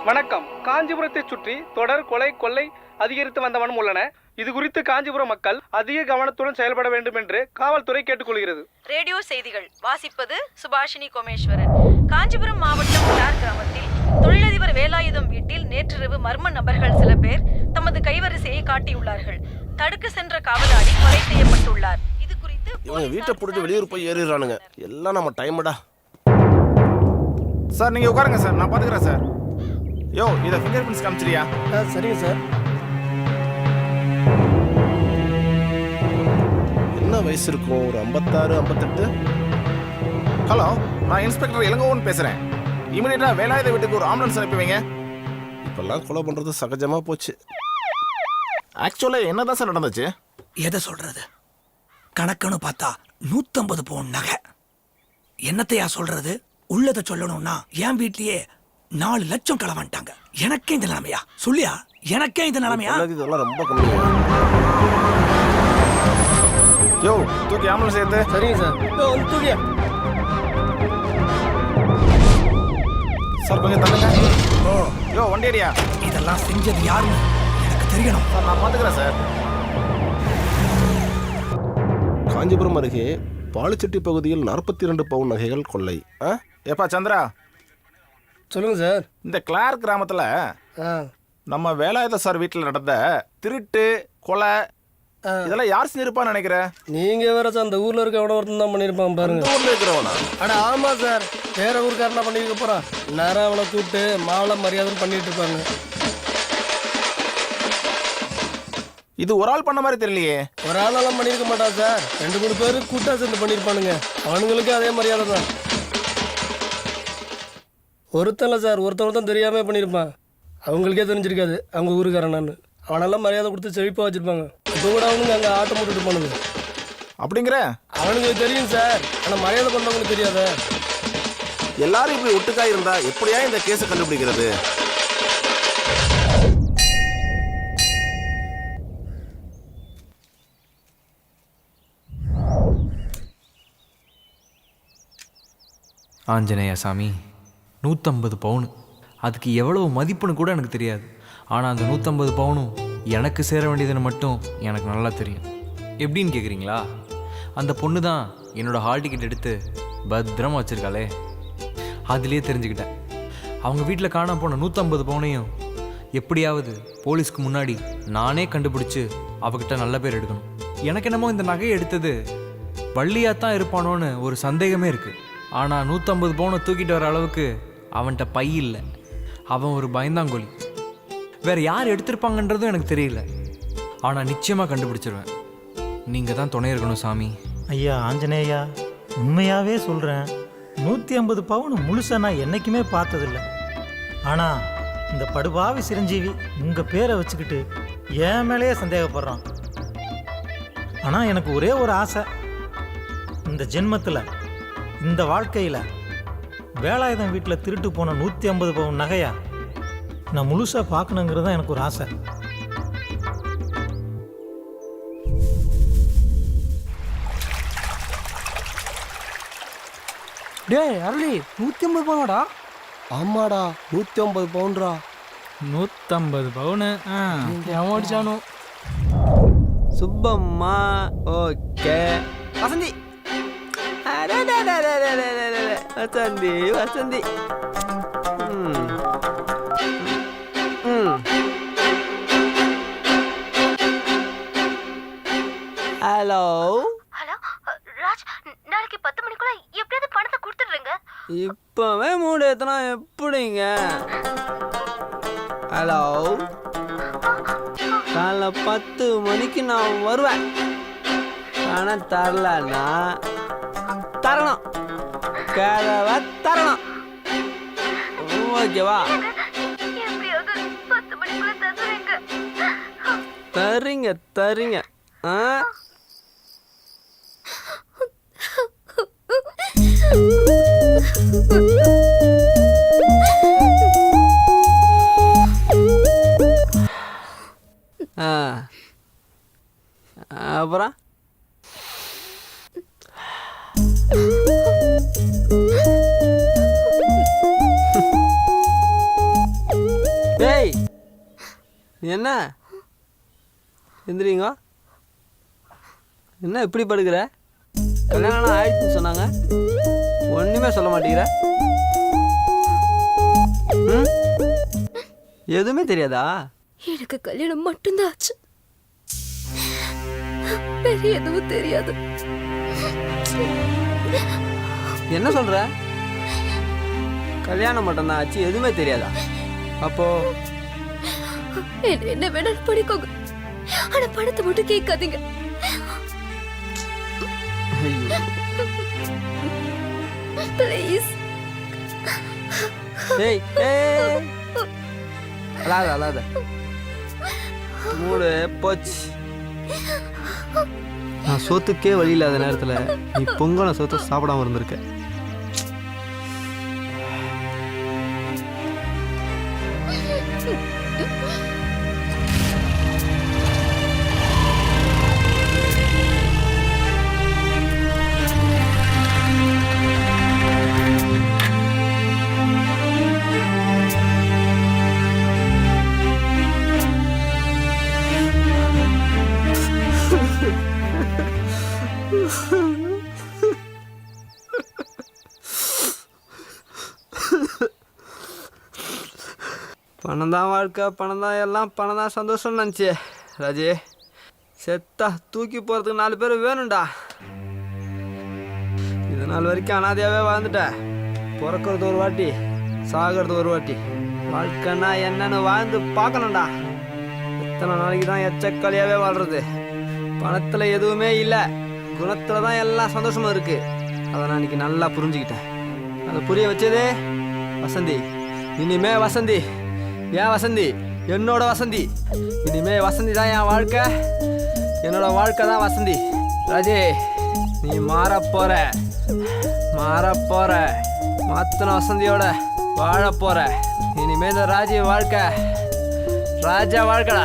வணக்கம். காஞ்சிபுரத்தை சுற்றி தொடர் கொலை கொள்ளை அதிகரித்து வந்த வண்ணம் உள்ளன. இது குறித்து காஞ்சிபுரம் மக்கள் அதிக கவனத்துடன் செயல்பட வேண்டும் என்று காவல்துறை கேட்டுக்கொள்கிறது. ரேடியோ செய்திகள் வாசிப்பது சுபாஷினி கோமேஸ்வரன். காஞ்சிபுரம் மாவட்டம் கிளார் கிராமத்தில் தொழிலதிபர் வேலாயுதம் வீட்டில் நேற்றிரவு மர்ம நபர்கள் சில பேர் தமது கைவரிசையை காட்டியுள்ளார்கள். தடுக்க சென்ற காவலாளி கொலை செய்யப்பட்டுள்ளார். இது குறித்து வீட்டை போட்டுட்டு வெளியூர் போய் ஏறிடுறானுங்க. எல்லாம் நம்ம டைம்டா. சார் நீங்க உட்காருங்க சார், நான் பாத்துக்கிறேன் சார். யோ, இதை ஃபிங்கர் பிரிண்ட்ஸ் காமிச்சிரியா? சரிங்க சார். என்ன வயசு இருக்கும்? ஒரு 56 58. ஹலோ, நான் இன்ஸ்பெக்டர் இளங்கோவன் பேசுறேன். இமிடியேட்டா வேலாயுத வீட்டுக்கு ஒரு ஆம்புலன்ஸ் அனுப்பி வைங்க. இப்பெல்லாம் கொலை பண்றது சகஜமா போச்சு. ஆக்சுவலா என்னதான் சார் நடந்துச்சு? எதை சொல்றது? கணக்குன்னு பார்த்தா 150 பவுன் நகை. என்னத்தையா சொல்றது? உள்ளதை சொல்லணும்னா என் வீட்லயே 4 லட்சம் களவான்ட்டாங்க. எனக்கே இந்த நிலைமையா? சொல்லியா, எனக்கே இந்த நிலைமையா? இதெல்லாம் ரொம்ப கம்மி. யோ, தூக்கி ஆம்புலன்ஸ் ஏத்து. சரிங்க சார். தூக்கியா சார், கொஞ்சம் தள்ளுங்க. யோ, வண்டி அடியா. இதெல்லாம் செஞ்சது யாருன்னு எனக்கு தெரியணும் சார். நான் பாத்துக்கிறேன் சார். காஞ்சிபுரம் அருகே பாலுச்செட்டி பகுதியில் 42 பவுன் நகைகள் கொள்ளை. ஏப்பா சந்திரா, சொல்லுங்க சார். இந்த கிளார் கிராமத்துல நம்ம வேலாயுத சார் வீட்டில் நடந்த திருட்டு கொலை இதெல்லாம் யார் செஞ்சிருப்பான்னு நினைக்கிற? நீங்க வேற சார் அந்த ஊர்ல இருக்க எவ்வளோ ஒருத்தன் தான் பண்ணிருப்பான் பாருங்க. ஊர்ல இருக்கிறவனா? அட ஆமா சார், வேற ஊருக்காரனா பண்ணிருக்க போறான். நேரம் அவளை கூப்பிட்டு மாலை மரியாதைன்னு பண்ணிட்டு இருப்பாங்க. இது ஒரு ஆள் பண்ண மாதிரி தெரியலையே. ஒரு ஆளெல்லாம் பண்ணிருக்க மாட்டான் சார், 2-3 பேரு கூட்டா சேர்ந்து பண்ணிருப்பானுங்க. அவனுங்களுக்கு அதே மரியாதை தான். ஒருத்தன்ல சார், ஒருத்தன் தெரியாம பண்ணிருப்பான். அவங்களுக்கே தெரிஞ்சிருக்காது அவங்க ஊருக்காரனான்னு. அவனெல்லாம் மரியாதை கொடுத்து செழிப்பா வச்சிருப்பாங்க. இப்போ கூட அவனுங்க அங்கே ஆட்டம் போட்டுட்டு போனுங்க. அப்படிங்கிற அவனுக்கு தெரியும் சார், ஆனால் மரியாதை பண்ணவங்களுக்கு தெரியாத. எல்லாரும் இப்படி ஒட்டுக்கா இருந்தா எப்படியா இந்த கேஸை கண்டுபிடிக்கிறது? ஆஞ்சநேயா சாமி, 150 பவுனு. அதுக்கு எவ்வளவு மதிப்புன்னு கூட எனக்கு தெரியாது. ஆனால் அந்த 150 பவுனும் எனக்கு சேர வேண்டியதுன்னு மட்டும் எனக்கு நல்லா தெரியும். எப்படின்னு கேட்குறீங்களா? அந்த பொண்ணு தான் என்னோடய ஹால் டிக்கெட் எடுத்து பத்திரமா வச்சுருக்காளே, அதுலேயே தெரிஞ்சுக்கிட்டேன். அவங்க வீட்டில் காணாம போன 150 பவுனையும் எப்படியாவது போலீஸ்க்கு முன்னாடி நானே கண்டுபிடிச்சி அவகிட்ட நல்ல பேர் எடுக்கணும். எனக்கு என்னமோ இந்த நகையை எடுத்தது வள்ளியாத்தான் இருப்பானோன்னு ஒரு சந்தேகமே இருக்குது. ஆனால் 150 பவுனை தூக்கிட்டு வர அளவுக்கு அவன்கிட்ட பை இல்லை. அவன் ஒரு பயந்தாங்கோலி. வேறு யார் எடுத்திருப்பாங்கன்றதும் எனக்கு தெரியல. ஆனால் நிச்சயமாக கண்டுபிடிச்சிருவேன். நீங்கள் தான் துணை இருக்கணும் சாமி. ஐயா ஆஞ்சநேயா, உண்மையாகவே சொல்கிறேன், 150 பவுன் முழுசாக நான் என்றைக்குமே பார்த்ததில்லை. ஆனால் இந்த படுபாவி சிரஞ்சீவி உங்கள் பேரை வச்சுக்கிட்டு என் மேலேயே சந்தேகப்படுறான். ஆனால் எனக்கு ஒரே ஒரு ஆசை, இந்த ஜென்மத்தில் இந்த வாழ்க்கையில் வேலாயுதம் வீட்டில் திருட்டு போன 150 பவுன் நகையா நான் முழுசாக பார்க்கணுங்கிறது தான் எனக்கு ஒரு ஆசை. டேய் அருளி, 150 பவுனடா? ஆமாடா, 150 பவுன்ரா. 150 பவுனு எவன் அடிச்சானோ? Subbamma. Okay Vasanthi. Vasanthi Vasanthi. Hello hello Raj, நாளைக்கு 10 மணிக்குள்ள எப்படியாவது பணத்தை கொடுத்துடுறீங்க. இப்பவே மூடு எத்தனா எப்படிங்க? ஹலோ, காலைல 10 மணிக்கு நான் வருவேன். ஆனால் தரலன்னா தரணும், கதவை தரணும். ஓகேவா? தரீங்க தரீங்க. அப்புறம் என்ன எந்திரிங்க, என்ன இப்படி படுக்கிற? கல்யாணம் ஆயிடுச்சுன்னு சொன்னாங்க, ஒன்றுமே சொல்ல மாட்டேங்கிற. ம், எதுவுமே தெரியாதா? எனக்கு கல்யாணம் மட்டும்தான் ஆச்சு, வேற எதுவும் தெரியாது. என்ன சொல்ற? கல்யாணம் மட்டும்தான் ஆச்சு, எதுவுமே தெரியாதா? அப்போ என்ன வேணாலும் படிக்கோங்க, ஆனா பணத்தை மட்டும் கேட்காதீங்க. ஐயோ, ப்ளீஸ். ஏய் ஏய், அழாத அழாத, மூடு போச்சு. நான் சோத்துக்கே வழி இல்லாத நேரத்தில் நீ பொங்கலை சோத்தை சாப்பிடாம இருந்திருக்க. பணம் தான் வாழ்க்கை, பணம் தான் எல்லாம், பணம் தான் சந்தோஷம்னு நினச்சி ராஜே, செத்தா தூக்கி போகிறதுக்கு 4 பேர் வேணும்டா. இது நாள் வரைக்கும் அனாதையாகவே வாழ்ந்துட்டேன். பிறக்கிறது ஒரு வாட்டி, சாகிறது ஒரு வாட்டி. வாழ்க்கைன்னா என்னன்னு வாழ்ந்து பார்க்கணும்டா. எத்தனை நாளைக்கு தான் எச்சக்காலியாகவே வாழ்கிறது? பணத்தில் எதுவுமே இல்லை, குணத்தில் தான் எல்லாம் சந்தோஷமாக இருக்குது. அதை நான் இன்னைக்கு நல்லா புரிஞ்சுக்கிட்டேன். அதை புரிய வச்சதே வசந்தி. இனிமே வசந்தி ஏன் வசந்தி, என்னோட வசந்தி. இனிமே வசந்தி தான் என் வாழ்க்கை, என்னோட வாழ்க்கை தான் வசந்தி. ராஜே, நீ மாறப்போற, மாத்தின வசந்தியோட வாழப்போற. இனிமே இந்த ராஜி வாழ்க்கை ராஜா வாழ்க்கைடா.